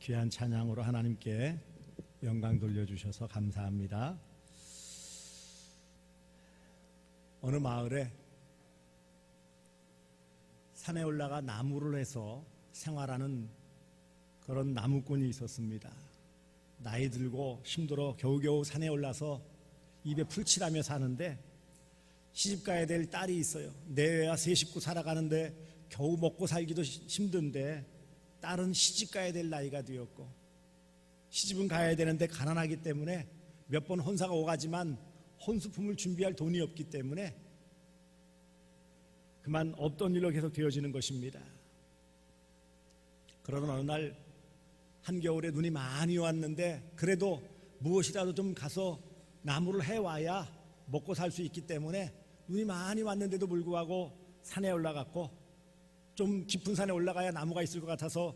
귀한 찬양으로 하나님께 영광 돌려주셔서 감사합니다. 어느 마을에 산에 올라가 나무를 해서 생활하는 그런 나무꾼이 있었습니다. 나이 들고 힘들어 겨우겨우 산에 올라서 입에 풀칠하며 사는데 시집 가야 될 딸이 있어요. 내외와 세 식구 살아가는데 겨우 먹고 살기도 힘든데 딸은 시집 가야 될 나이가 되었고 시집은 가야 되는데 가난하기 때문에 몇 번 혼사가 오가지만 혼수품을 준비할 돈이 없기 때문에 그만 없던 일로 계속 되어지는 것입니다. 그러던 어느 날 한겨울에 눈이 많이 왔는데 그래도 무엇이라도 좀 가서 나무를 해와야 먹고 살 수 있기 때문에 눈이 많이 왔는데도 불구하고 산에 올라갔고 좀 깊은 산에 올라가야 나무가 있을 것 같아서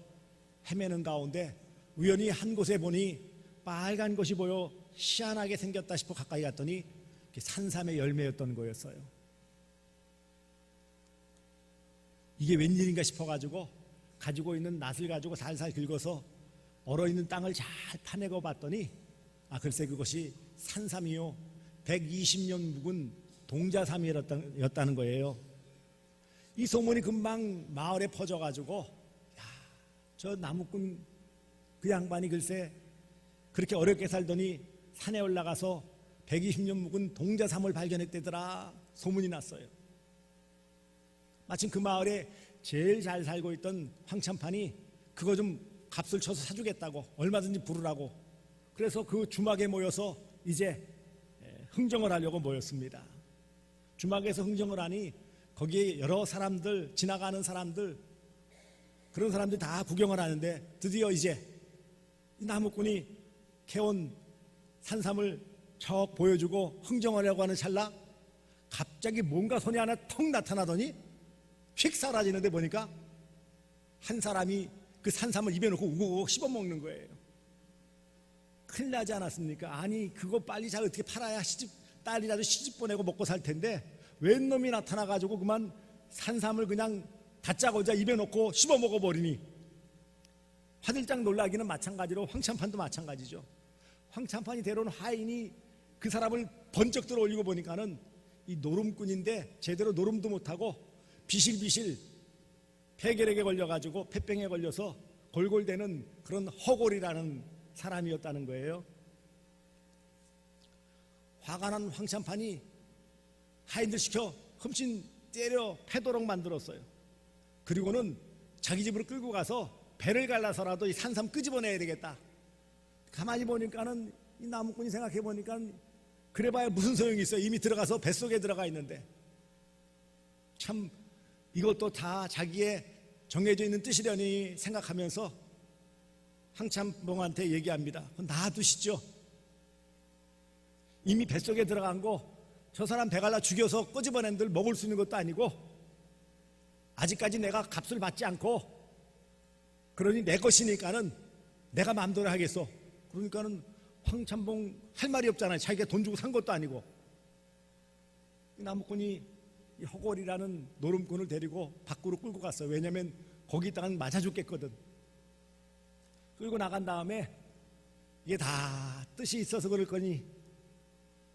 헤매는 가운데 우연히 한 곳에 보니 빨간 것이 보여 희한하게 생겼다 싶어 가까이 갔더니 산삼의 열매였던 거였어요. 이게 웬일인가 싶어가지고 가지고 있는 낫을 가지고 살살 긁어서 얼어있는 땅을 잘 파내고 봤더니 글쎄 그것이 산삼이요 120년 묵은 동자삼이었다는 거예요. 이 소문이 금방 마을에 퍼져가지고 저 나무꾼 그 양반이 글쎄 그렇게 어렵게 살더니 산에 올라가서 120년 묵은 동자삼을 발견했대더라 소문이 났어요. 마침 그 마을에 제일 잘 살고 있던 황참판이 그거 좀 값을 쳐서 사주겠다고 얼마든지 부르라고 그래서 그 주막에 모여서 이제 흥정을 하려고 모였습니다. 주막에서 흥정을 하니 거기에 여러 사람들 지나가는 사람들 그런 사람들이 다 구경을 하는데 드디어 이제 이 나무꾼이 캐온 산삼을 척 보여주고 흥정하려고 하는 찰나 갑자기 뭔가 손이 하나 턱 나타나더니 휙 사라지는데 보니까 한 사람이 그 산삼을 입에 넣고 우걱우걱 씹어먹는 거예요. 큰일 나지 않았습니까? 아니 그거 빨리 잘 어떻게 팔아야 딸이라도 시집 보내고 먹고 살 텐데 웬 놈이 나타나가지고 그만 산삼을 그냥 다짜고짜 입에 넣고 씹어 먹어버리니 화들짝 놀라기는 마찬가지로 황참판도 마찬가지죠. 황참판이 데려온 하인이 그 사람을 번쩍 들어 올리고 보니까는 이 노름꾼인데 제대로 노름도 못하고 비실비실 폐결핵에 걸려가지고 폐병에 걸려서 골골대는 그런 허골이라는 사람이었다는 거예요. 화가 난 황참판이 하인들 시켜 흠씬 때려 패도록 만들었어요. 그리고는 자기 집으로 끌고 가서 배를 갈라서라도 이 산삼 끄집어내야 되겠다. 가만히 보니까는 이 나무꾼이 생각해 보니까 그래봐야 무슨 소용이 있어요. 이미 들어가서 뱃속에 들어가 있는데 참 이것도 다 자기의 정해져 있는 뜻이려니 생각하면서 황참봉한테 얘기합니다. 놔두시죠. 이미 뱃속에 들어간 거 저 사람 배 갈라 죽여서 꼬집어낸들 먹을 수 있는 것도 아니고 아직까지 내가 값을 받지 않고 그러니 내 것이니까는 내가 마음대로 하겠어. 그러니까는 황참봉 할 말이 없잖아요. 자기가 돈 주고 산 것도 아니고. 이 나무꾼이 이 허골이라는 노름꾼을 데리고 밖으로 끌고 갔어요. 왜냐하면 거기 있다가는 맞아 죽겠거든. 끌고 나간 다음에 이게 다 뜻이 있어서 그럴 거니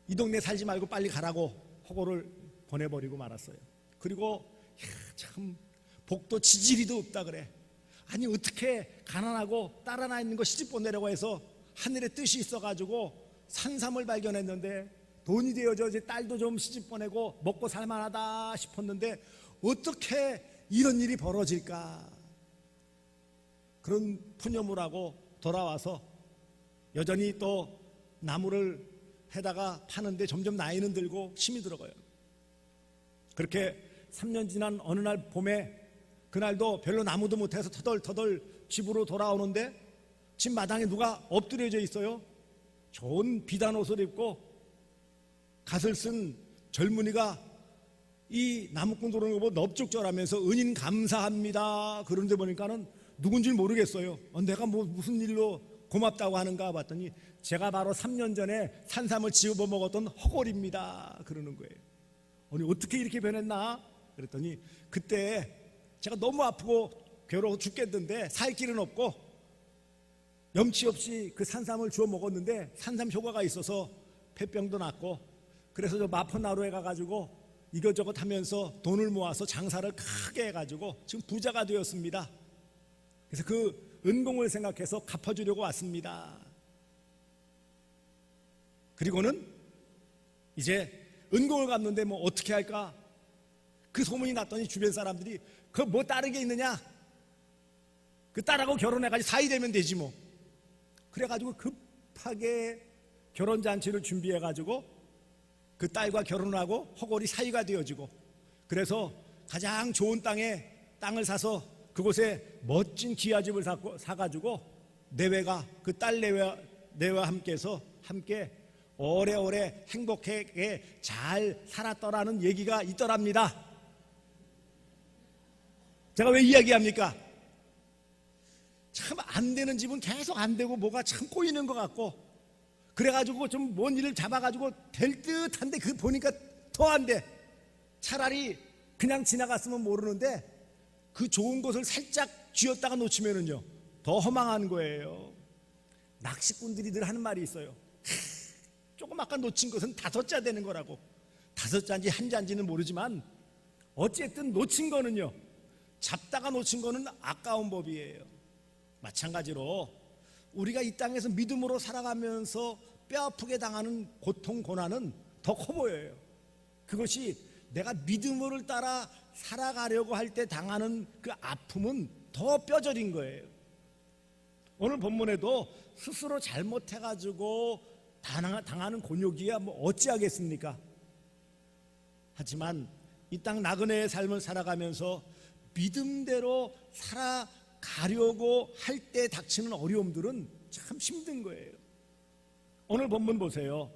이 동네 살지 말고 빨리 가라고 허골을 보내버리고 말았어요. 그리고 참 복도 지지리도 없다 그래. 아니 어떻게 가난하고 딸 하나 있는 거 시집 보내려고 해서 하늘의 뜻이 있어가지고 산삼을 발견했는데 돈이 되어져 이제 딸도 좀 시집 보내고 먹고 살만하다 싶었는데 어떻게 이런 일이 벌어질까. 그런 푸념을 하고 돌아와서 여전히 또 나무를 해다가 파는데 점점 나이는 들고 힘이 들어가요. 그렇게 3년 지난 어느 날 봄에 그날도 별로 나무도 못해서 터덜터덜 집으로 돌아오는데 집 마당에 누가 엎드려져 있어요. 좋은 비단 옷을 입고 갓을 쓴 젊은이가 이 나무꾼 들어오는 거 보고 넙죽절하면서 은인 감사합니다. 그런데 보니까는 누군지 모르겠어요. 내가 무슨 일로 고맙다고 하는가 봤더니 제가 바로 3년 전에 산삼을 지어버 먹었던 허골입니다. 그러는 거예요. 아니 어떻게 이렇게 변했나? 그랬더니 그때 제가 너무 아프고 괴로워 죽겠는데 살 길은 없고 염치 없이 그 산삼을 주워 먹었는데 산삼 효과가 있어서 폐병도 났고, 그래서 저 마포나루에 가가지고 이것저것 하면서 돈을 모아서 장사를 크게 해가지고 지금 부자가 되었습니다. 그래서 그 은공을 생각해서 갚아주려고 왔습니다. 그리고는 이제 은공을 갚는데 뭐 어떻게 할까? 그 소문이 났더니 주변 사람들이 그 뭐 다른 게 있느냐? 그 딸하고 결혼해가지고 사이 되면 되지 뭐. 그래가지고 급하게 결혼잔치를 준비해가지고 그 딸과 결혼하고 허골이 사이가 되어지고, 그래서 가장 좋은 땅을 사서 그곳에 멋진 기와집을 사가지고 내외가 그 딸 내외와 함께 오래오래 행복하게 잘 살았더라는 얘기가 있더랍니다. 제가 왜 이야기합니까? 참 안 되는 집은 계속 안 되고 뭐가 참 꼬이는 것 같고, 그래가지고 좀 뭔 일을 잡아가지고 될 듯한데 그 보니까 더 안 돼. 차라리 그냥 지나갔으면 모르는데 그 좋은 것을 살짝 쥐었다가 놓치면은요 더 허망한 거예요. 낚시꾼들이 늘 하는 말이 있어요. 조금 아까 놓친 것은 5자 되는 거라고. 5자인지 1자인지는 모르지만 어쨌든 놓친 거는요, 잡다가 놓친 거는 아까운 법이에요. 마찬가지로 우리가 이 땅에서 믿음으로 살아가면서 뼈아프게 당하는 고통, 고난은 더 커 보여요. 그것이 내가 믿음을 따라 살아가려고 할 때 당하는 그 아픔은 더 뼈저린 거예요. 오늘 본문에도 스스로 잘못해가지고 당하는 곤욕이야 뭐 어찌하겠습니까? 하지만 이 땅 나그네의 삶을 살아가면서 믿음대로 살아가려고 할 때 닥치는 어려움들은 참 힘든 거예요. 오늘 본문 보세요.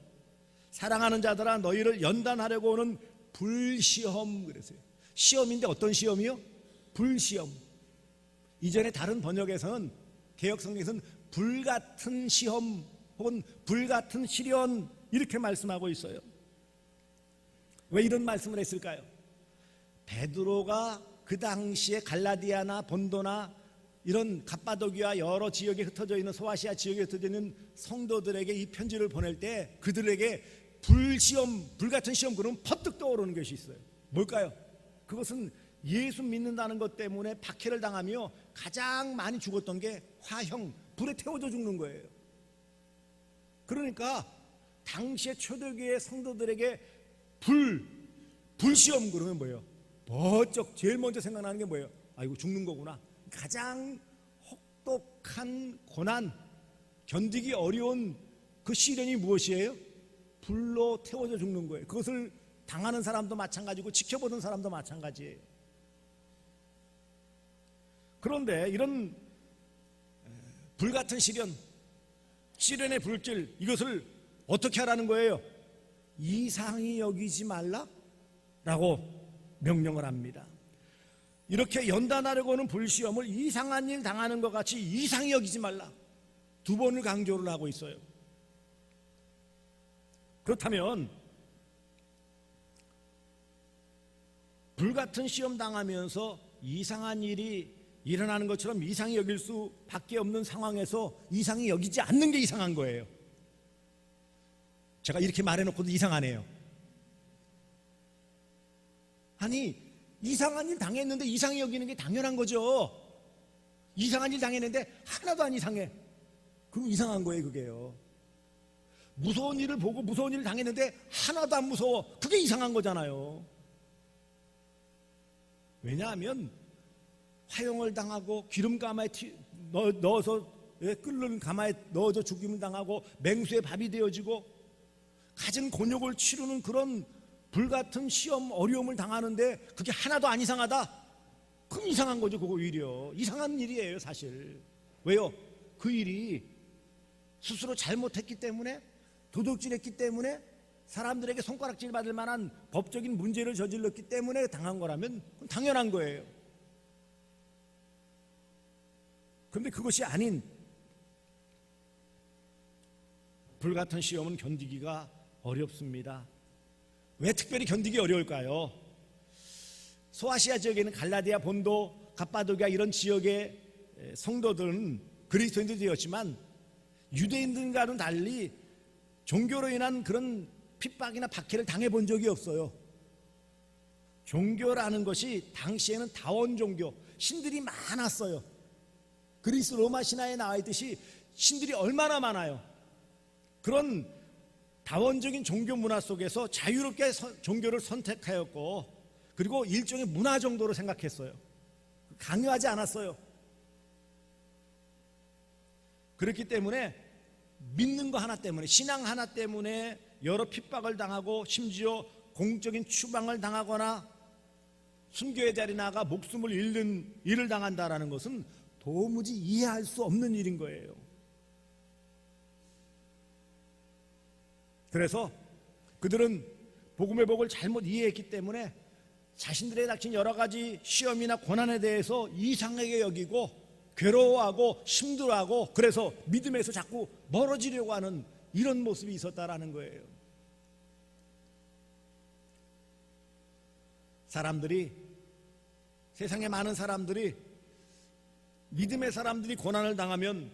사랑하는 자들아 너희를 연단하려고 오는 불시험, 그랬어요. 시험인데 어떤 시험이요? 불시험. 이전에 다른 번역에서는, 개역성경에서는 불같은 시험 혹은 불같은 시련 이렇게 말씀하고 있어요. 왜 이런 말씀을 했을까요? 베드로가 그 당시에 갈라디아나 본도나 이런 갑바도기와 여러 지역에 흩어져 있는 소아시아 지역에 흩어져 있는 성도들에게 이 편지를 보낼 때 그들에게 불시험, 불같은 시험 그러면 퍼뜩 떠오르는 것이 있어요. 뭘까요? 그것은 예수 믿는다는 것 때문에 박해를 당하며 가장 많이 죽었던 게 화형, 불에 태워져 죽는 거예요. 그러니까 당시의 초대교회 성도들에게 불시험 그러면 뭐예요? 번쩍 제일 먼저 생각나는 게 뭐예요? 이거 죽는 거구나. 가장 혹독한 고난, 견디기 어려운 그 시련이 무엇이에요? 불로 태워져 죽는 거예요. 그것을 당하는 사람도 마찬가지고 지켜보는 사람도 마찬가지예요. 그런데 이런 불같은 시련의 불길, 이것을 어떻게 하라는 거예요? 이상히 여기지 말라라고 명령을 합니다. 이렇게 연단하려고 하는 불시험을 이상한 일 당하는 것 같이 이상히 여기지 말라, 2번을 강조를 하고 있어요. 그렇다면 불같은 시험 당하면서 이상한 일이 일어나는 것처럼 이상히 여길 수밖에 없는 상황에서 이상히 여기지 않는 게 이상한 거예요. 제가 이렇게 말해놓고도 이상하네요. 아니, 이상한 일 당했는데 이상히 여기는 게 당연한 거죠. 이상한 일 당했는데 하나도 안 이상해. 그럼 이상한 거예요, 그게요. 무서운 일을 보고 무서운 일을 당했는데 하나도 안 무서워. 그게 이상한 거잖아요. 왜냐하면 화형을 당하고 기름가마에 넣어서 끓는 가마에 넣어서 죽임을 당하고 맹수의 밥이 되어지고 가진 곤욕을 치르는 그런 불같은 시험, 어려움을 당하는데 그게 하나도 안 이상하다? 그럼 이상한 거죠. 그거 오히려 이상한 일이에요, 사실. 왜요? 그 일이 스스로 잘못했기 때문에, 도둑질했기 때문에, 사람들에게 손가락질 받을 만한 법적인 문제를 저질렀기 때문에 당한 거라면 그건 당연한 거예요. 그런데 그것이 아닌 불같은 시험은 견디기가 어렵습니다. 왜 특별히 견디기 어려울까요? 소아시아 지역에 있는 갈라디아, 본도, 갑바도기아 이런 지역의 성도들은 그리스도인들이 되었지만 유대인들과는 달리 종교로 인한 그런 핍박이나 박해를 당해본 적이 없어요. 종교라는 것이 당시에는 다원 종교, 신들이 많았어요. 그리스 로마 신화에 나와 있듯이 신들이 얼마나 많아요. 그런 다원적인 종교 문화 속에서 자유롭게 종교를 선택하였고, 그리고 일종의 문화 정도로 생각했어요. 강요하지 않았어요. 그렇기 때문에 믿는 거 하나 때문에, 신앙 하나 때문에 여러 핍박을 당하고 심지어 공적인 추방을 당하거나 순교의 자리에 나가 목숨을 잃는 일을 당한다는 것은 도무지 이해할 수 없는 일인 거예요. 그래서 그들은 복음의 복을 잘못 이해했기 때문에 자신들의 닥친 여러 가지 시험이나 고난에 대해서 이상하게 여기고 괴로워하고 힘들어하고, 그래서 믿음에서 자꾸 멀어지려고 하는 이런 모습이 있었다라는 거예요. 세상에 많은 사람들이, 믿음의 사람들이 고난을 당하면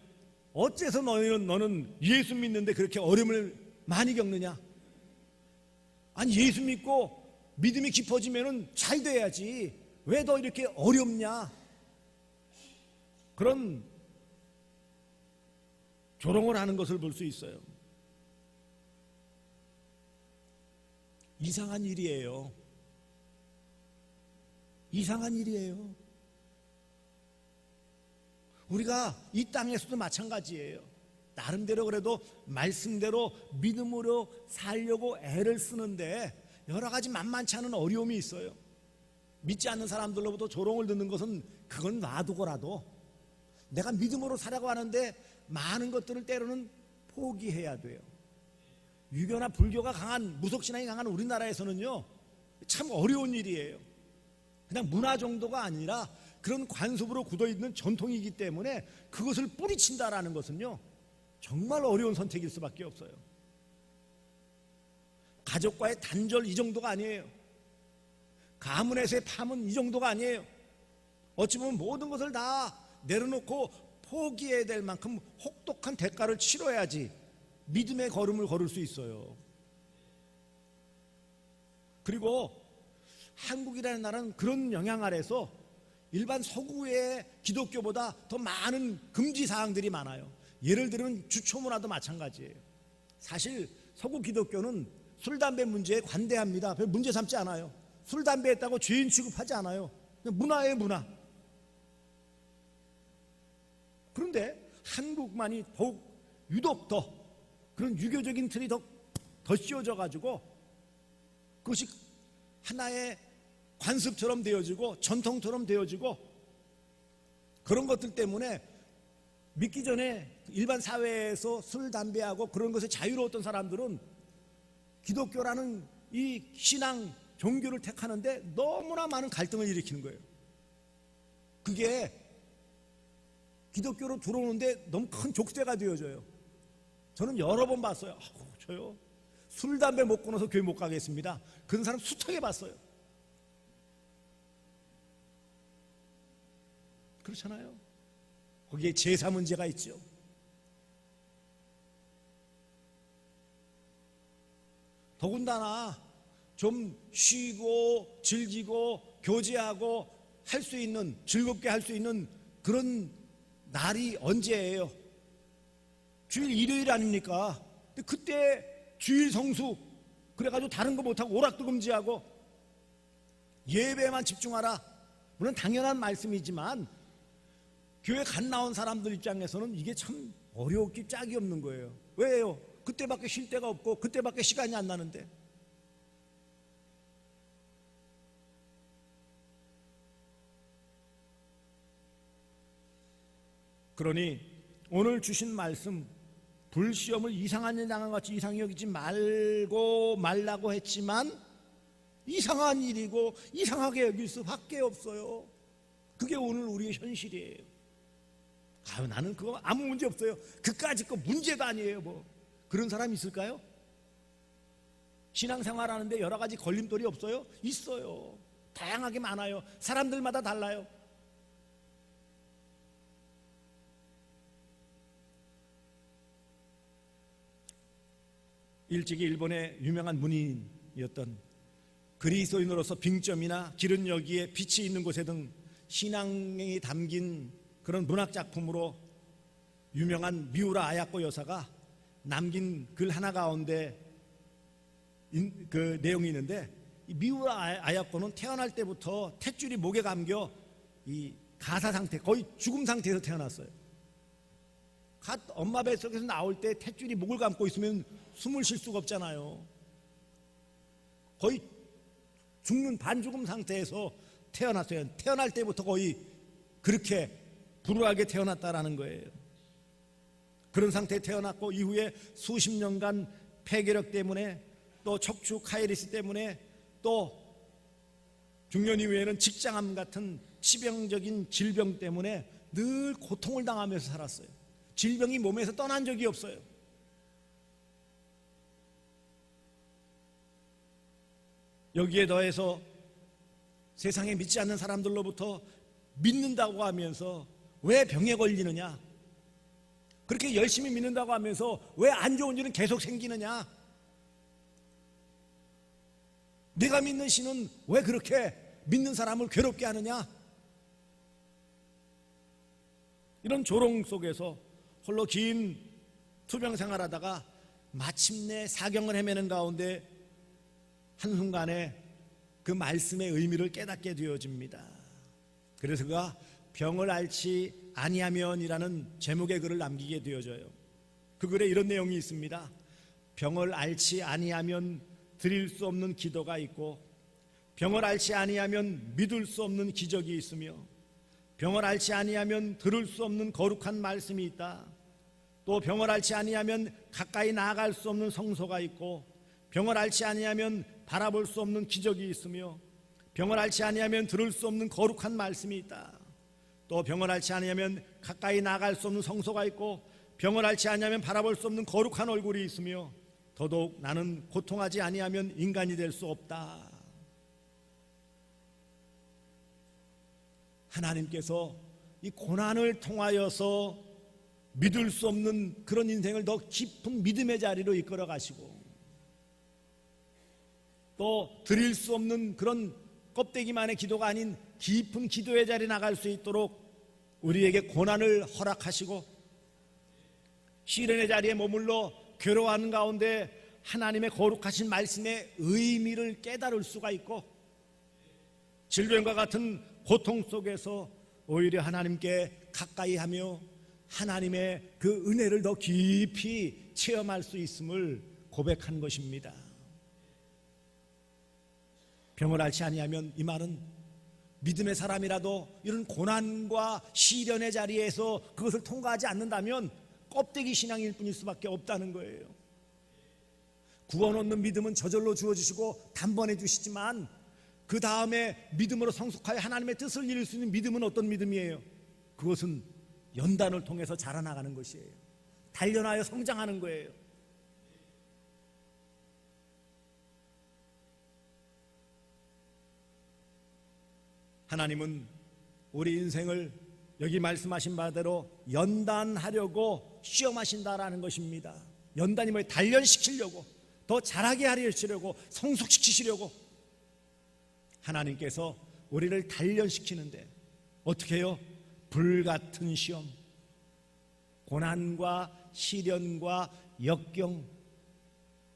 어째서 너는 예수 믿는데 그렇게 어려움을 많이 겪느냐? 아니, 예수 믿고 믿음이 깊어지면 잘 돼야지 왜 너 이렇게 어렵냐? 그런 조롱을 하는 것을 볼 수 있어요. 이상한 일이에요. 이상한 일이에요. 우리가 이 땅에서도 마찬가지예요. 나름대로 그래도 말씀대로 믿음으로 살려고 애를 쓰는데 여러 가지 만만치 않은 어려움이 있어요. 믿지 않는 사람들로부터 조롱을 듣는 것은 그건 놔두고라도 내가 믿음으로 살아가고 하는데 많은 것들을 때로는 포기해야 돼요. 유교나 불교가 강한, 무속신앙이 강한 우리나라에서는요, 참 어려운 일이에요. 그냥 문화 정도가 아니라 그런 관습으로 굳어있는 전통이기 때문에 그것을 뿌리친다라는 것은요, 정말 어려운 선택일 수밖에 없어요. 가족과의 단절 이 정도가 아니에요. 가문에서의 파문 이 정도가 아니에요. 어찌 보면 모든 것을 다 내려놓고 포기해야 될 만큼 혹독한 대가를 치러야지 믿음의 걸음을 걸을 수 있어요. 그리고 한국이라는 나라는 그런 영향 아래서 일반 서구의 기독교보다 더 많은 금지 사항들이 많아요. 예를 들면 주초문화도 마찬가지예요. 사실 서구 기독교는 술, 담배 문제에 관대합니다. 별 문제 삼지 않아요. 술, 담배 했다고 죄인 취급하지 않아요. 문화예요, 문화. 그런데 한국만이 더욱 유독 더 그런 유교적인 틀이 더 씌워져 가지고 그것이 하나의 관습처럼 되어지고 전통처럼 되어지고, 그런 것들 때문에 믿기 전에 일반 사회에서 술, 담배하고 그런 것에 자유로웠던 사람들은 기독교라는 이 신앙, 종교를 택하는데 너무나 많은 갈등을 일으키는 거예요. 그게 기독교로 들어오는데 너무 큰 족쇄가 되어져요. 저는 여러 번 봤어요. 저요? 술, 담배 못 끊어서 교회 못 가겠습니다. 그런 사람 수차게 봤어요. 그렇잖아요. 거기에 제사 문제가 있죠. 더군다나 좀 쉬고 즐기고 교제하고 할 수 있는, 즐겁게 할 수 있는 그런 날이 언제예요? 주일 일요일 아닙니까? 근데 그때 주일 성수 그래가지고 다른 거 못하고 오락도 금지하고 예배에만 집중하라. 물론 당연한 말씀이지만 교회 간 나온 사람들 입장에서는 이게 참 어려웠기 짝이 없는 거예요. 왜요? 그때밖에 쉴 데가 없고 그때밖에 시간이 안 나는데. 그러니 오늘 주신 말씀, 불시험을 이상한 일 당한 것 같이 이상히 여기지 말라고 했지만 이상한 일이고 이상하게 여길 수밖에 없어요. 그게 오늘 우리의 현실이에요. 나는 그거 아무 문제 없어요. 그까짓 거 문제가 아니에요. 뭐 그런 사람 있을까요? 신앙생활 하는데 여러 가지 걸림돌이 없어요? 있어요. 다양하게 많아요. 사람들마다 달라요. 일찍이 일본의 유명한 문인이었던 그리스도인으로서 빙점이나 기른 여기에 빛이 있는 곳에 등 신앙이 담긴 그런 문학작품으로 유명한 미우라 아야코 여사가 남긴 글 하나 가운데 그 내용이 있는데, 이 미우라 아야코는 태어날 때부터 탯줄이 목에 감겨 이 가사 상태, 거의 죽음 상태에서 태어났어요. 갓 엄마 뱃속에서 나올 때 탯줄이 목을 감고 있으면 숨을 쉴 수가 없잖아요. 거의 죽는 반죽음 상태에서 태어났어요. 태어날 때부터 거의 그렇게 불우하게 태어났다라는 거예요. 그런 상태에 태어났고, 이후에 수십 년간 폐결핵 때문에, 또 척추 카이리스 때문에, 또 중년 이후에는 직장암 같은 치명적인 질병 때문에 늘 고통을 당하면서 살았어요. 질병이 몸에서 떠난 적이 없어요. 여기에 더해서 세상에 믿지 않는 사람들로부터 믿는다고 하면서 왜 병에 걸리느냐, 그렇게 열심히 믿는다고 하면서 왜 안 좋은 일은 계속 생기느냐, 내가 믿는 신은 왜 그렇게 믿는 사람을 괴롭게 하느냐, 이런 조롱 속에서 홀로 긴 투병 생활하다가 마침내 사경을 헤매는 가운데 한순간에 그 말씀의 의미를 깨닫게 되어집니다. 그래서 그가 병을 앓지 아니하면이라는 제목의 글을 남기게 되어져요. 그 글에 이런 내용이 있습니다. 병을 앓지 아니하면 드릴 수 없는 기도가 있고, 병을 앓지 아니하면 믿을 수 없는 기적이 있으며, 병을 앓지 아니하면 들을 수 없는 거룩한 말씀이 있다. 또 병을 앓지 아니하면 가까이 나아갈 수 없는 성소가 있고, 병을 앓지 아니하면 바라볼 수 없는 기적이 있으며, 병을 앓지 아니하면 들을 수 없는 거룩한 말씀이 있다. 또 병을 앓지 아니하면 가까이 나아갈 수 없는 성소가 있고, 병을 앓지 아니하면 바라볼 수 없는 거룩한 얼굴이 있으며, 더더욱 나는 고통하지 아니하면 인간이 될 수 없다. 하나님께서 이 고난을 통하여서 믿을 수 없는 그런 인생을 더 깊은 믿음의 자리로 이끌어 가시고, 또 드릴 수 없는 그런 껍데기만의 기도가 아닌 깊은 기도의 자리에 나갈 수 있도록 우리에게 고난을 허락하시고, 시련의 자리에 머물러 괴로워하는 가운데 하나님의 거룩하신 말씀의 의미를 깨달을 수가 있고, 질병과 같은 고통 속에서 오히려 하나님께 가까이 하며 하나님의 그 은혜를 더 깊이 체험할 수 있음을 고백한 것입니다. 병을 앓지 아니하면, 이 말은 믿음의 사람이라도 이런 고난과 시련의 자리에서 그것을 통과하지 않는다면 껍데기 신앙일 뿐일 수밖에 없다는 거예요. 구원 얻는 믿음은 저절로 주어주시고 단번에 주시지만, 그 다음에 믿음으로 성숙하여 하나님의 뜻을 이룰 수 있는 믿음은 어떤 믿음이에요? 그것은 연단을 통해서 자라나가는 것이에요. 단련하여 성장하는 거예요. 하나님은 우리 인생을 여기 말씀하신 바대로 연단하려고 시험하신다라는 것입니다. 연단이 뭐예요? 단련시키려고, 더 잘하게 하시려고, 성숙시키시려고 하나님께서 우리를 단련시키는데 어떻게 해요? 불같은 시험, 고난과 시련과 역경,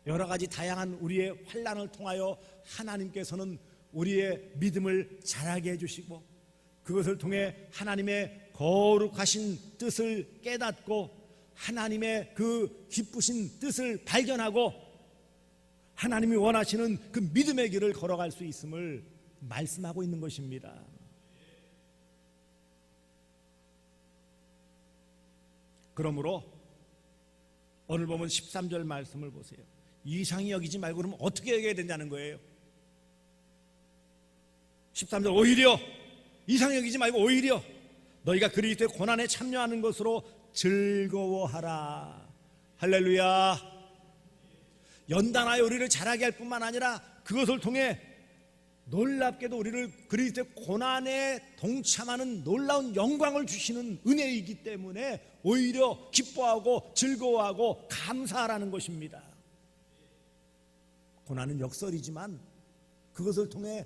여러 가지 다양한 우리의 환난을 통하여 하나님께서는 우리의 믿음을 자라게 해주시고, 그것을 통해 하나님의 거룩하신 뜻을 깨닫고 하나님의 그 기쁘신 뜻을 발견하고 하나님이 원하시는 그 믿음의 길을 걸어갈 수 있음을 말씀하고 있는 것입니다. 그러므로 오늘 보면 13절 말씀을 보세요. 이상히 여기지 말고 그러면 어떻게 여겨야 된다는 거예요? 13절, 오히려 이상히 여기지 말고 오히려 너희가 그리스도의 고난에 참여하는 것으로 즐거워하라. 할렐루야. 연단하여 우리를 자라게 할 뿐만 아니라 그것을 통해 놀랍게도 우리를 그리스도의 고난에 동참하는 놀라운 영광을 주시는 은혜이기 때문에 오히려 기뻐하고 즐거워하고 감사하라는 것입니다. 고난은 역설이지만 그것을 통해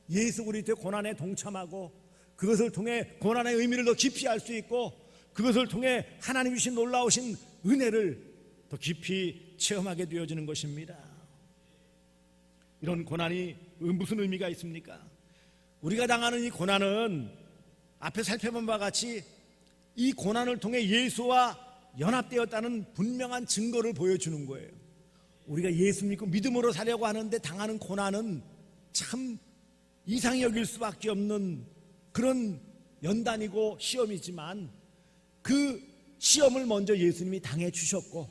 예수 그리스도의 고난에 동참하고 그것을 통해 고난의 의미를 더 깊이 알 수 있고 그것을 통해 하나님 주신 놀라우신 은혜를 더 깊이 체험하게 되어지는 것입니다. 이런 고난이 무슨 의미가 있습니까? 우리가 당하는 이 고난은 앞에 살펴본 바와 같이 이 고난을 통해 예수와 연합되었다는 분명한 증거를 보여주는 거예요. 우리가 예수 믿고 믿음으로 살려고 하는데 당하는 고난은 참 이상히 여길 수밖에 없는 그런 연단이고 시험이지만 그 시험을 먼저 예수님이 당해 주셨고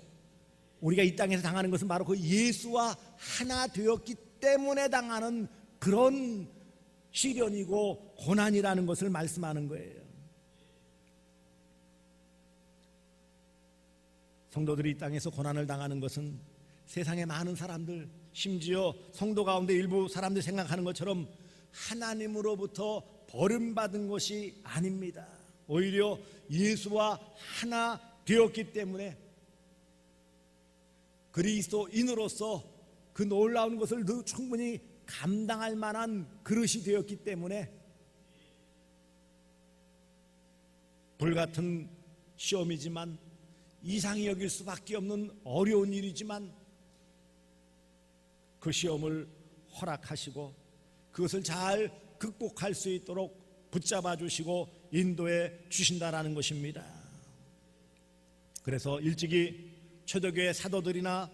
우리가 이 땅에서 당하는 것은 바로 그 예수와 하나 되었기 때문에 당하는 그런 시련이고 고난이라는 것을 말씀하는 거예요. 성도들이 이 땅에서 고난을 당하는 것은 세상의 많은 사람들, 심지어 성도 가운데 일부 사람들이 생각하는 것처럼 하나님으로부터 버림받은 것이 아닙니다. 오히려 예수와 하나 되었기 때문에 그리스도인으로서 그 놀라운 것을 충분히 감당할 만한 그릇이 되었기 때문에 불같은 시험이지만 이상히 여길 수밖에 없는 어려운 일이지만 그 시험을 허락하시고 그것을 잘 극복할 수 있도록 붙잡아 주시고 인도해 주신다라는 것입니다. 그래서 일찍이 초대교회 사도들이나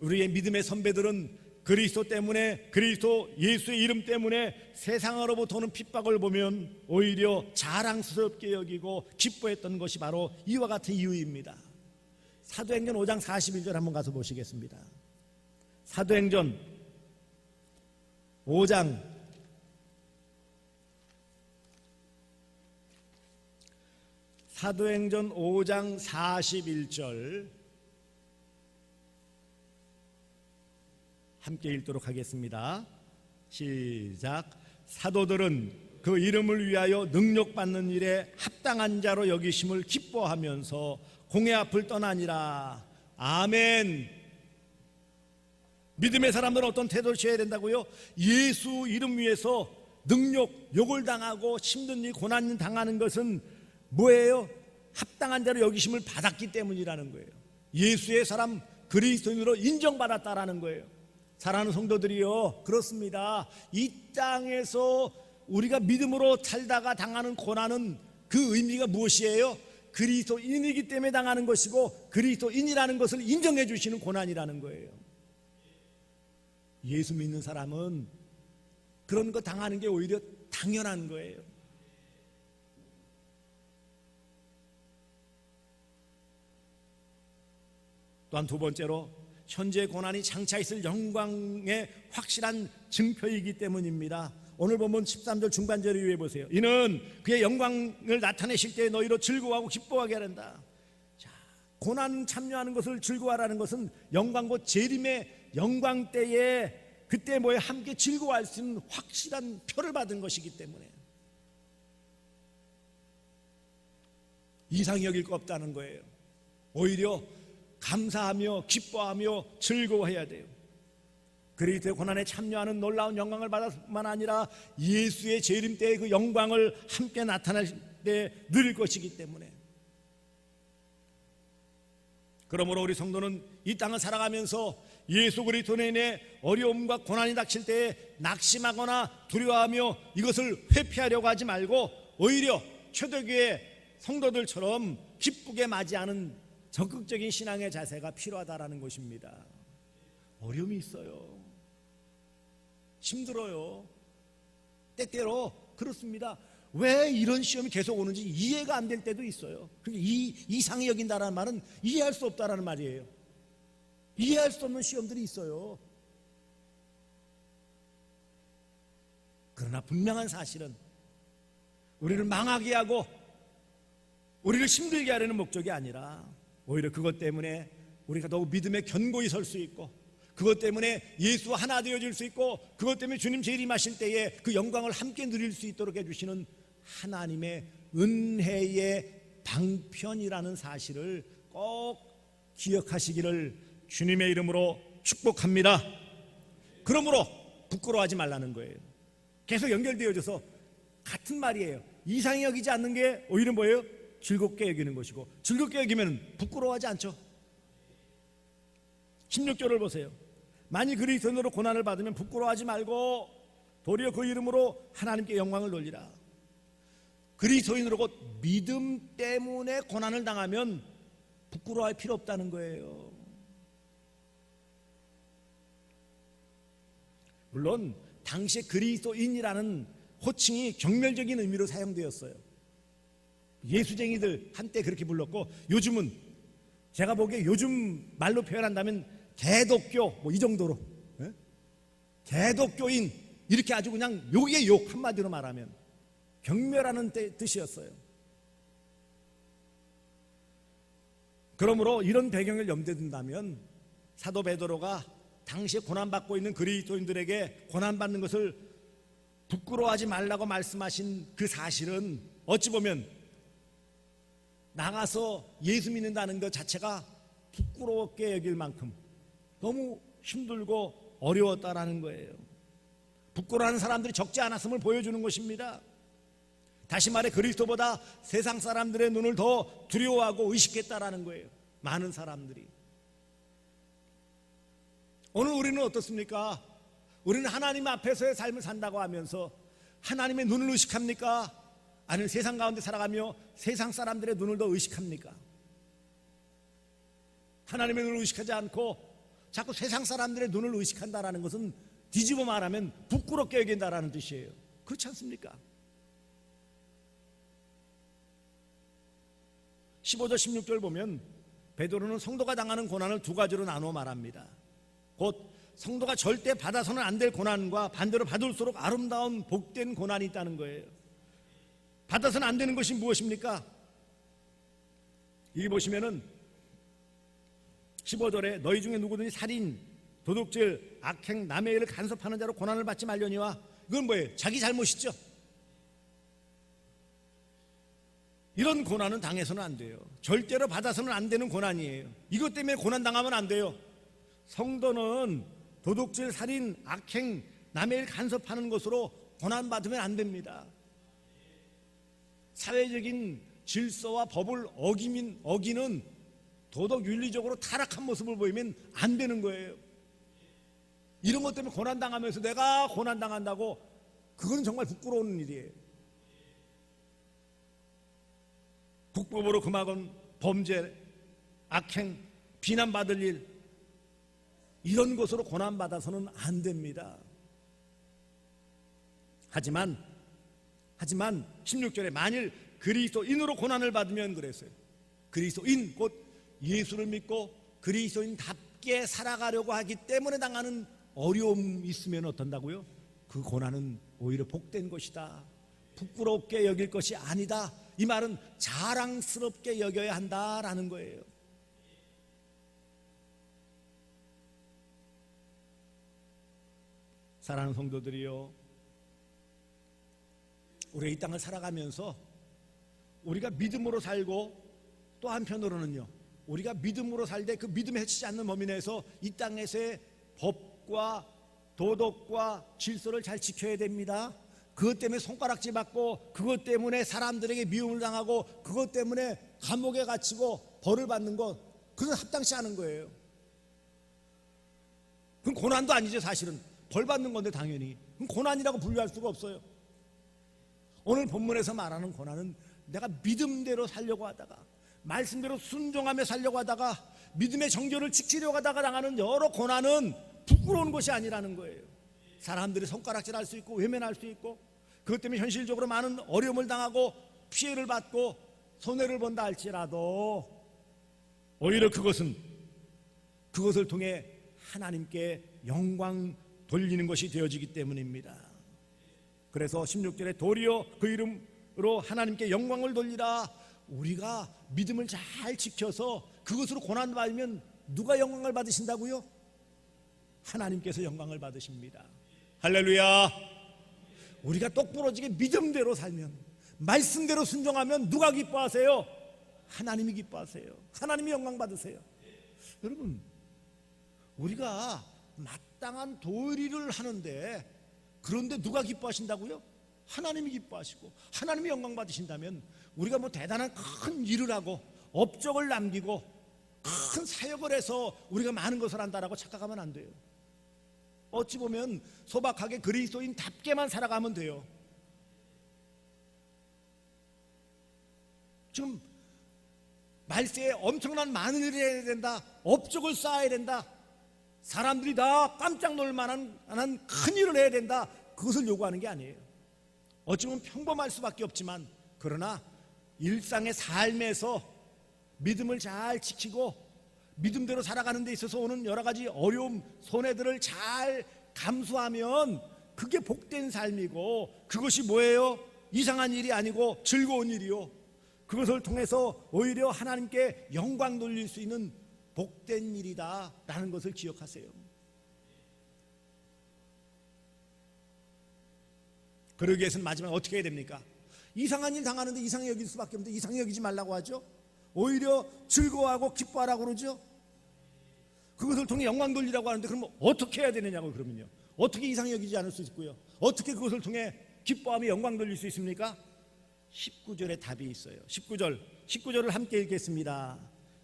우리의 믿음의 선배들은 그리스도 때문에 그리스도 예수의 이름 때문에 세상으로부터 오는 핍박을 보면 오히려 자랑스럽게 여기고 기뻐했던 것이 바로 이와 같은 이유입니다. 사도행전 5장 41절 한번 가서 보시겠습니다. 사도행전 5장 41절 함께 읽도록 하겠습니다. 시작. 사도들은 그 이름을 위하여 능력받는 일에 합당한 자로 여기심을 기뻐하면서 공회 앞을 떠나니라. 아멘. 믿음의 사람들은 어떤 태도를 취해야 된다고요? 예수 이름 위에서 욕을 당하고 힘든 일, 고난 당하는 것은 뭐예요? 합당한 자로 여기심을 받았기 때문이라는 거예요. 예수의 사람 그리스도인으로 인정받았다라는 거예요. 사랑하는 성도들이요, 그렇습니다. 이 땅에서 우리가 믿음으로 살다가 당하는 고난은 그 의미가 무엇이에요? 그리스도인이기 때문에 당하는 것이고 그리스도인이라는 것을 인정해 주시는 고난이라는 거예요. 예수 믿는 사람은 그런 거 당하는 게 오히려 당연한 거예요. 또한 두 번째로 현재 고난이 장차 있을 영광의 확실한 증표이기 때문입니다. 오늘 보면 13절 중반절을 위해 보세요. 이는 그의 영광을 나타내실 때 너희로 즐거워하고 기뻐하게 하란다. 자, 고난 참여하는 것을 즐거워하라는 것은 영광 곧 재림의 영광 때에 그때 뭐에 함께 즐거워할 수 있는 확실한 표를 받은 것이기 때문에 이상히 여길 거 없다는 거예요. 오히려 감사하며 기뻐하며 즐거워해야 돼요. 그리스도의 고난에 참여하는 놀라운 영광을 받을 뿐만 아니라 예수의 재림 때의 그 영광을 함께 나타낼 때 누릴 것이기 때문에 그러므로 우리 성도는 이 땅을 살아가면서 예수 그리스도로 인해 어려움과 고난이 닥칠 때에 낙심하거나 두려워하며 이것을 회피하려고 하지 말고 오히려 초대교회 성도들처럼 기쁘게 맞이하는 적극적인 신앙의 자세가 필요하다라는 것입니다. 어려움이 있어요. 힘들어요. 때때로 그렇습니다. 왜 이런 시험이 계속 오는지 이해가 안 될 때도 있어요. 이상히 여긴다라는 말은 이해할 수 없다라는 말이에요. 이해할 수 없는 시험들이 있어요. 그러나 분명한 사실은 우리를 망하게 하고 우리를 힘들게 하려는 목적이 아니라 오히려 그것 때문에 우리가 더욱 믿음에 견고히 설 수 있고 그것 때문에 예수와 하나 되어질 수 있고 그것 때문에 주님 재림하실 때에 그 영광을 함께 누릴 수 있도록 해주시는 하나님의 은혜의 방편이라는 사실을 꼭 기억하시기를 주님의 이름으로 축복합니다. 그러므로 부끄러워하지 말라는 거예요. 계속 연결되어져서 같은 말이에요. 이상히 여기지 않는 게 오히려 뭐예요? 즐겁게 여기는 것이고, 즐겁게 여기면 부끄러워하지 않죠. 16절을 보세요. 만일 그리스도인으로 고난을 받으면 부끄러워하지 말고 도리어 그 이름으로 하나님께 영광을 돌리라. 그리스도인으로 곧 믿음 때문에 고난을 당하면 부끄러워할 필요 없다는 거예요. 물론 당시에 그리스도인이라는 호칭이 경멸적인 의미로 사용되었어요. 예수쟁이들 한때 그렇게 불렀고, 요즘은 제가 보기에 요즘 말로 표현한다면 개독교 뭐 이 정도로, 개독교인 이렇게 아주 그냥 욕의 욕, 한마디로 말하면 경멸하는 뜻이었어요. 그러므로 이런 배경을 염두에 둔다면 사도 베드로가 당시에 고난받고 있는 그리스도인들에게 고난받는 것을 부끄러워하지 말라고 말씀하신 그 사실은 어찌 보면 나가서 예수 믿는다는 것 자체가 부끄럽게 여길 만큼 너무 힘들고 어려웠다라는 거예요. 부끄러워하는 사람들이 적지 않았음을 보여주는 것입니다. 다시 말해 그리스도보다 세상 사람들의 눈을 더 두려워하고 의식했다라는 거예요. 많은 사람들이. 오늘 우리는 어떻습니까? 우리는 하나님 앞에서의 삶을 산다고 하면서 하나님의 눈을 의식합니까? 아니면 세상 가운데 살아가며 세상 사람들의 눈을 더 의식합니까? 하나님의 눈을 의식하지 않고 자꾸 세상 사람들의 눈을 의식한다라는 것은 뒤집어 말하면 부끄럽게 여긴다라는 뜻이에요. 그렇지 않습니까? 15절 16절 보면 베드로는 성도가 당하는 고난을 두 가지로 나누어 말합니다. 곧 성도가 절대 받아서는 안 될 고난과 반대로 받을수록 아름다운 복된 고난이 있다는 거예요. 받아서는 안 되는 것이 무엇입니까? 여기 보시면은 15절에 너희 중에 누구든지 살인, 도둑질, 악행, 남의 일을 간섭하는 자로 고난을 받지 말려니와, 이건 뭐예요? 자기 잘못이죠. 이런 고난은 당해서는 안 돼요. 절대로 받아서는 안 되는 고난이에요. 이것 때문에 고난 당하면 안 돼요. 성도는 도둑질, 살인, 악행, 남의 일 간섭하는 것으로 고난 받으면 안 됩니다. 사회적인 질서와 법을 어기는 도덕 윤리적으로 타락한 모습을 보이면 안 되는 거예요. 이런 것 때문에 고난 당하면서 내가 고난 당한다고, 그건 정말 부끄러운 일이에요. 국법으로 금하건 범죄, 악행, 비난받을 일, 이런 것으로 고난받아서는 안 됩니다. 하지만 16절에 만일 그리스도인으로 고난을 받으면 그랬어요. 그리스도인 곧 예수를 믿고 그리스도인답게 살아가려고 하기 때문에 당하는 어려움이 있으면 어떤다고요? 그 고난은 오히려 복된 것이다. 부끄럽게 여길 것이 아니다. 이 말은 자랑스럽게 여겨야 한다라는 거예요. 사랑하는 성도들이요, 우리가 이 땅을 살아가면서 우리가 믿음으로 살고, 또 한편으로는요, 우리가 믿음으로 살 때 그 믿음에 해치지 않는 범위 내에서 이 땅에서의 법과 도덕과 질서를 잘 지켜야 됩니다. 그것 때문에 손가락질 받고, 그것 때문에 사람들에게 미움을 당하고, 그것 때문에 감옥에 갇히고 벌을 받는 것, 그건 합당치 않은 거예요. 그건 고난도 아니죠. 사실은 벌 받는 건데 당연히 그건 고난이라고 분류할 수가 없어요. 오늘 본문에서 말하는 고난은 내가 믿음대로 살려고 하다가, 말씀대로 순종하며 살려고 하다가, 믿음의 정결을 지키려고 하다가 당하는 여러 고난은 부끄러운 것이 아니라는 거예요. 사람들이 손가락질할 수 있고 외면할 수 있고, 그것 때문에 현실적으로 많은 어려움을 당하고 피해를 받고 손해를 본다 할지라도 오히려 그것을 통해 하나님께 영광 돌리는 것이 되어지기 때문입니다. 그래서 16절에 도리어 그 이름으로 하나님께 영광을 돌리라. 우리가 믿음을 잘 지켜서 그것으로 고난받으면 누가 영광을 받으신다고요? 하나님께서 영광을 받으십니다. 할렐루야. 우리가 똑부러지게 믿음대로 살면, 말씀대로 순종하면 누가 기뻐하세요? 하나님이 기뻐하세요. 하나님이 영광 받으세요. 여러분, 우리가 마땅한 도리를 하는데, 그런데 누가 기뻐하신다고요? 하나님이 기뻐하시고 하나님이 영광 받으신다면 우리가 뭐 대단한 큰 일을 하고 업적을 남기고 큰 사역을 해서 우리가 많은 것을 한다라고 착각하면 안 돼요. 어찌 보면 소박하게 그리스도인답게만 살아가면 돼요. 지금 말세에 엄청난 많은 일을 해야 된다, 업적을 쌓아야 된다, 사람들이 다 깜짝 놀 만한 큰 일을 해야 된다, 그것을 요구하는 게 아니에요. 어찌 보면 평범할 수밖에 없지만, 그러나 일상의 삶에서 믿음을 잘 지키고 믿음대로 살아가는 데 있어서 오는 여러 가지 어려움, 손해들을 잘 감수하면 그게 복된 삶이고, 그것이 뭐예요? 이상한 일이 아니고 즐거운 일이요, 그것을 통해서 오히려 하나님께 영광 돌릴 수 있는 복된 일이다라는 것을 기억하세요. 그러기 위해서는 마지막에 어떻게 해야 됩니까? 이상한 일 당하는데 이상히 여길 수밖에 없는데 이상히 여기지 말라고 하죠. 오히려 즐거워하고 기뻐하라고 그러죠. 그것을 통해 영광 돌리라고 하는데, 그러면 어떻게 해야 되느냐고. 그러면요, 어떻게 이상히 여기지 않을 수 있고요, 어떻게 그것을 통해 기뻐하며 영광 돌릴 수 있습니까? 19절에 답이 있어요. 19절을 함께 읽겠습니다.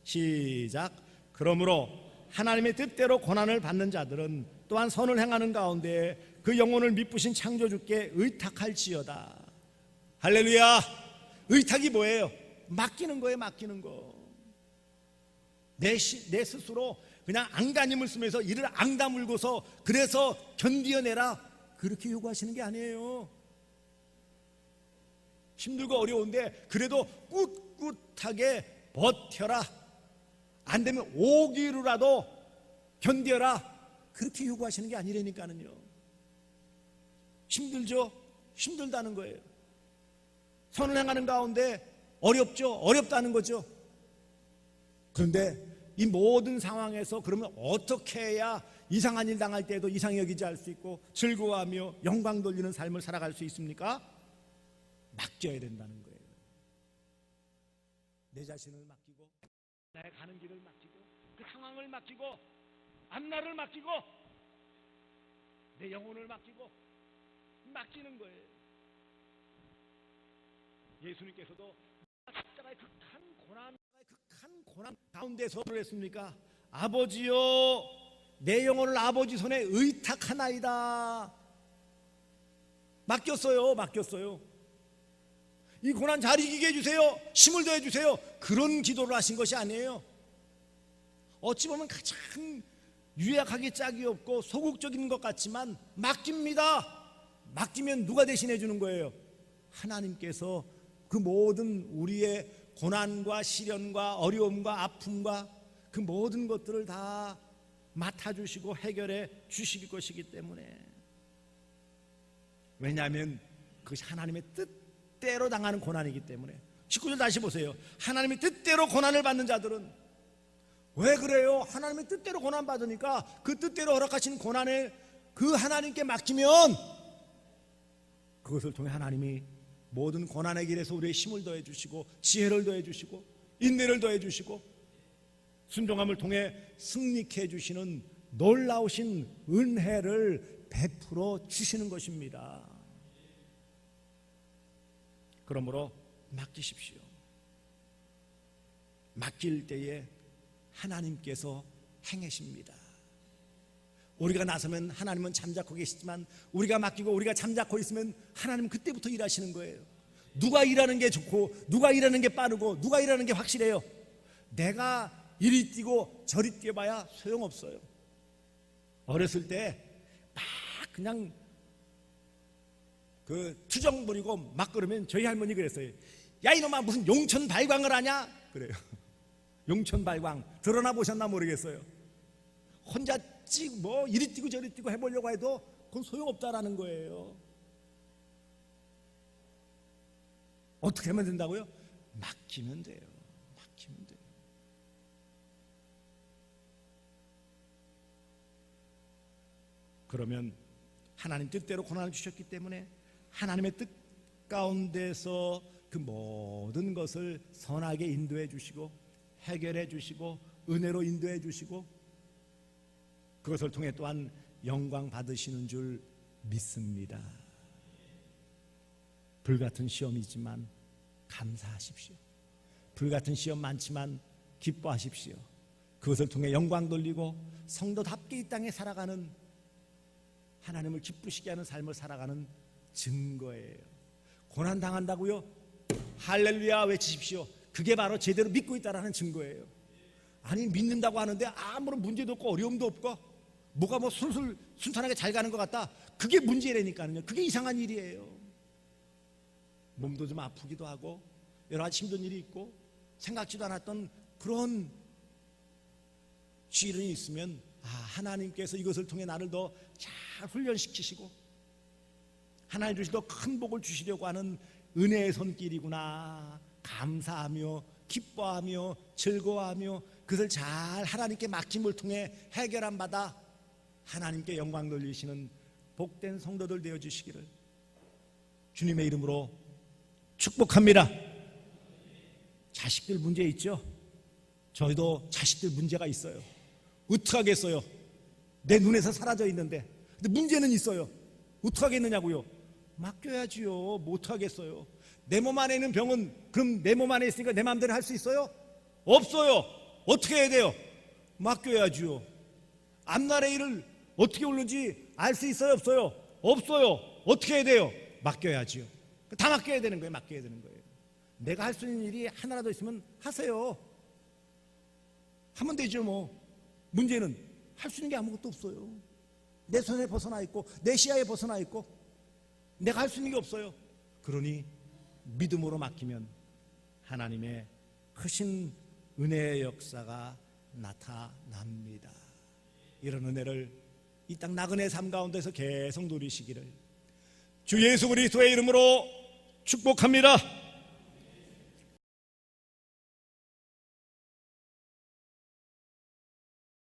시작. 그러므로 하나님의 뜻대로 고난을 받는 자들은 또한 선을 행하는 가운데 그 영혼을 미쁘신 창조주께 의탁할지어다. 할렐루야. 의탁이 뭐예요? 맡기는 거예요. 맡기는 거. 내 스스로 그냥 앙다님을 쓰면서 이를 앙다물고서 그래서 견디어내라, 그렇게 요구하시는 게 아니에요. 힘들고 어려운데 그래도 꿋꿋하게 버텨라, 안 되면 오기로라도 견뎌라, 그렇게 요구하시는 게 아니라니까는요. 힘들죠? 힘들다는 거예요. 선을 행하는 가운데 어렵죠? 어렵다는 거죠. 그런데 이 모든 상황에서 그러면 어떻게 해야 이상한 일 당할 때도 이상히 여기지 않을 수 있고 즐거워하며 영광 돌리는 삶을 살아갈 수 있습니까? 맡겨야 된다는 거예요. 내 자신을 맡기고, 나의 가는 길을 맡기고, 그 상황을 맡기고, 앞날을 맡기고, 내 영혼을 맡기고, 맡기는 거예요. 예수님께서도 십자가의 극한 고난 가운데서 그랬습니까? 아버지요, 내 영혼을 아버지 손에 의탁하나이다. 맡겼어요. 이 고난 잘 이기게 해주세요, 힘을 더해 주세요, 그런 기도를 하신 것이 아니에요. 어찌 보면 가장 유약하게 짝이 없고 소극적인 것 같지만 맡깁니다. 맡기면 누가 대신해 주는 거예요? 하나님께서 그 모든 우리의 고난과 시련과 어려움과 아픔과 그 모든 것들을 다 맡아주시고 해결해 주실 것이기 때문에. 왜냐하면 그것이 하나님의 뜻대로 당하는 고난이기 때문에. 19절 다시 보세요. 하나님의 뜻대로 고난을 받는 자들은. 왜 그래요? 하나님의 뜻대로 고난 받으니까 그 뜻대로 허락하신 고난을 그 하나님께 맡기면 그것을 통해 하나님이 모든 고난의 길에서 우리의 힘을 더해 주시고 지혜를 더해 주시고 인내를 더해 주시고 순종함을 통해 승리케 해 주시는 놀라우신 은혜를 베풀어 주시는 것입니다. 그러므로 맡기십시오. 맡길 때에 하나님께서 행하십니다. 우리가 나서면 하나님은 잠자코 계시지만 우리가 맡기고 우리가 잠자코 있으면 하나님은 그때부터 일하시는 거예요. 누가 일하는 게 좋고 누가 일하는 게 빠르고 누가 일하는 게 확실해요? 내가 이리 뛰고 저리 뛰어봐야 소용없어요. 어렸을 때 막 그냥 그 투정 부리고 막 그러면 저희 할머니 그랬어요. 야 이놈아 무슨 용천 발광을 하냐? 그래요. 용천 발광 드러나 보셨나 모르겠어요. 혼자 뭐 이리 뛰고 저리 뛰고 해보려고 해도 그건 소용없다라는 거예요. 어떻게 하면 된다고요? 맡기면 돼요. 맡기면 돼요. 그러면 하나님 뜻대로 고난을 주셨기 때문에 하나님의 뜻 가운데서 그 모든 것을 선하게 인도해 주시고 해결해 주시고 은혜로 인도해 주시고 그것을 통해 또한 영광 받으시는 줄 믿습니다. 불같은 시험이지만 감사하십시오. 불같은 시험 많지만 기뻐하십시오. 그것을 통해 영광 돌리고 성도답게 이 땅에 살아가는, 하나님을 기쁘시게 하는 삶을 살아가는 증거예요. 고난 당한다고요? 할렐루야 외치십시오. 그게 바로 제대로 믿고 있다라는 증거예요. 아니, 믿는다고 하는데 아무런 문제도 없고 어려움도 없고 뭐가 뭐 술술 순탄하게 잘 가는 것 같다. 그게 문제라니까요. 그게 이상한 일이에요. 몸도 좀 아프기도 하고 여러 가지 힘든 일이 있고 생각지도 않았던 그런 시련이 있으면, 하나님께서 이것을 통해 나를 더 잘 훈련시키시고 하나님 주시 더 큰 복을 주시려고 하는 은혜의 손길이구나, 감사하며 기뻐하며 즐거워하며 그것을 잘 하나님께 맡김을 통해 해결한 바다 하나님께 영광 돌리시는 복된 성도들 되어주시기를 주님의 이름으로 축복합니다. 자식들 문제 있죠? 저희도 자식들 문제가 있어요. 어떡하겠어요? 내 눈에서 사라져 있는데, 근데 문제는 있어요. 어떡하겠느냐고요? 맡겨야지요. 뭐 어떡하겠어요? 내 몸 안에 있는 병은 그럼 내 몸 안에 있으니까 내 마음대로 할 수 있어요? 없어요. 어떻게 해야 돼요? 맡겨야지요. 앞날의 일을 어떻게 오는지 알 수 있어요? 없어요? 없어요. 어떻게 해야 돼요? 맡겨야지요. 다 맡겨야 되는 거예요. 맡겨야 되는 거예요. 내가 할 수 있는 일이 하나라도 있으면 하세요. 하면 되죠. 뭐 문제는 할 수 있는 게 아무것도 없어요. 내 손에 벗어나 있고 내 시야에 벗어나 있고 내가 할 수 있는 게 없어요. 그러니 믿음으로 맡기면 하나님의 크신 은혜의 역사가 나타납니다. 이런 은혜를 이 땅 나그네 삶 가운데서 계속 누리시기를 주 예수 그리스도의 이름으로 축복합니다.